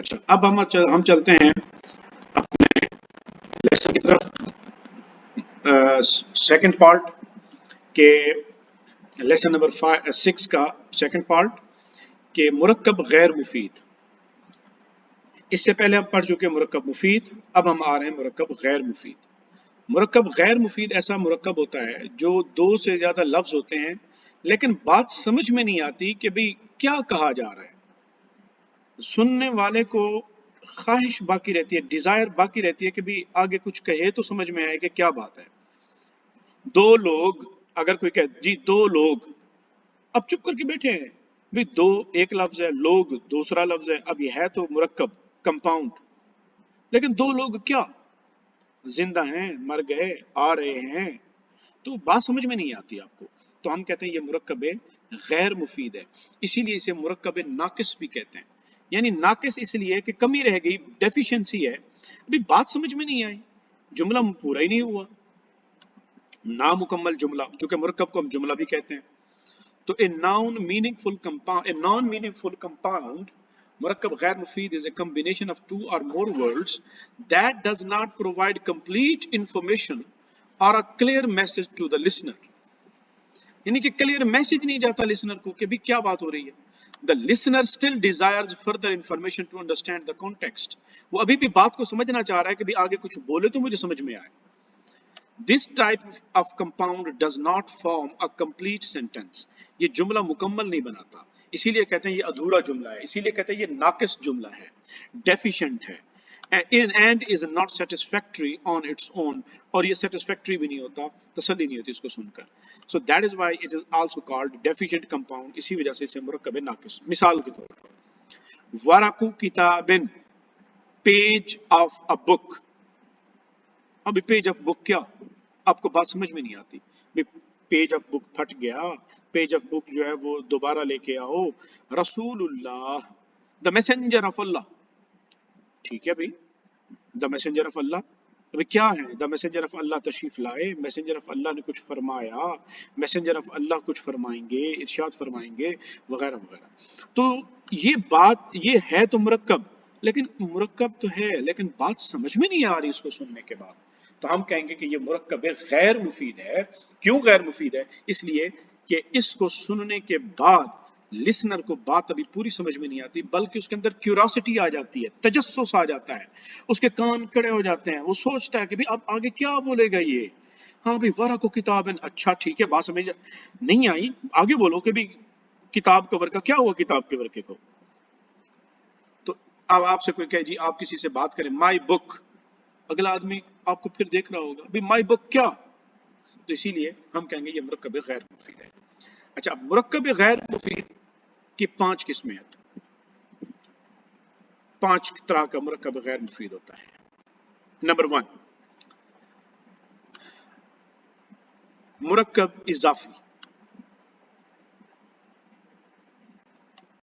اچھا اب ہم چلتے ہیں اپنے لیسن کی طرف، سیکنڈ پارٹ کے لیسن نمبر 6 کا سیکنڈ پارٹ کہ مرکب غیر مفید. اس سے پہلے ہم پڑھ چکے مرکب مفید، اب ہم آ رہے ہیں مرکب غیر مفید. مرکب غیر مفید ایسا مرکب ہوتا ہے جو 2 سے زیادہ لفظ ہوتے ہیں لیکن بات سمجھ میں نہیں آتی کہ بھئی کیا کہا جا رہا ہے. سننے والے کو خواہش باقی رہتی ہے، ڈیزائر باقی رہتی ہے کہ بھی آگے کچھ کہے تو سمجھ میں آئے کہ کیا بات ہے. 2 لوگ، اگر کوئی کہے جی 2 لوگ، اب چپ کر کے بیٹھے ہیں بھی 2 ایک لفظ ہے، لوگ دوسرا لفظ ہے، اب یہ ہے تو مرکب کمپاؤنڈ، لیکن 2 لوگ کیا زندہ ہیں، مر گئے، آ رہے ہیں، تو بات سمجھ میں نہیں آتی آپ کو. تو ہم کہتے ہیں یہ مرکب غیر مفید ہے. اسی لیے اسے مرکب ناقص بھی کہتے ہیں. یعنی ناقص اس لیے کہ کمی رہ گئی، ڈیفیشنسی ہے، ابھی بات سمجھ میں نہیں آئی، جملہ پورا ہی نہیں ہوا، نامکمل جملہ، چونکہ مرکب کو ہم جملہ بھی کہتے ہیں. تو a non meaningful compound مرکب غیر مفید is a combination of 2 or more words that does not provide complete information or a clear message to the listener. یعنی کہ کلیئر میسج نہیں جاتا لسنر کو کہ بھی کیا بات ہو رہی ہے. The listener still desires further information to understand the context. وہ ابھی بھی بات کو سمجھنا چاہ رہا ہے کہ بھی آگے کچھ بولے تو مجھے سمجھ میں آئے. This type of compound does not form a complete sentence. یہ جملہ مکمل نہیں بناتا، اسی لیے کہتے ہیں یہ ادھورا جملہ ہے، اسی لیے کہتے ہیں یہ ناقص جملہ ہے، ڈیفیشنٹ ہے، and is not satisfactory on its own. اور یہ satisfactory بھی نہیں ہوتا، تسلی نہیں ہوتی اس کو سن کر. So that is why it is also called deficient compound. اسی وجہ سے اسے مرکب ناقص. مثال کے طور پر ورقو کتابن، page of a book. ابھی پیج آف بک کیا، آپ کو بات سمجھ میں نہیں آتی، پیج آف بک پھٹ گیا، پیج آف بک جو ہے وہ دوبارہ لے کے آؤ. رسول اللہ، دا میسنجر آف اللہ، ٹھیک ہے بھائی، دا میسنجر آف اللہ، ابھی کیا ہے، دا میسنجر آف اللہ تشریف لائے، میسنجر آف اللہ نے کچھ فرمایا، میسنجر آف اللہ کچھ فرمائیں گے، ارشاد فرمائیں گے، وغیرہ وغیرہ. تو یہ بات، یہ ہے تو مرکب، لیکن مرکب تو ہے لیکن بات سمجھ میں نہیں آ رہی اس کو سننے کے بعد. تو ہم کہیں گے کہ یہ مرکب غیر مفید ہے. کیوں غیر مفید ہے؟ اس لیے کہ اس کو سننے کے بعد لسنر کو بات ابھی پوری سمجھ میں نہیں آتی، بلکہ اس کے اندر کیوریاسٹی آ جاتی ہے، تجسس آ جاتا ہے، اس کے کان کھڑے ہو جاتے ہیں، وہ سوچتا ہے کہ بھی اب آگے کیا بولے گا یہ. ہاں بھی ورق و کتاب، اچھا ٹھیک ہے، بات سمجھ نہیں آئی، آگے بولو کہ بھی کتاب کا ورقہ کیا ہوا، کتاب کے ورقے کو. تو اب آپ سے کوئی کہے جی آپ کسی سے بات کریں مائی بک، اگلا آدمی آپ کو پھر دیکھ رہا ہوگا بھی مائی بک کیا. تو اسی لیے ہم کہیں گے یہ مرکب غیر مفید ہے. اچھا، مرکب غیر مفید کی 5 قسمیں ہیں، 5 طرح کا مرکب غیر مفید ہوتا ہے. نمبر 1، مرکب اضافی.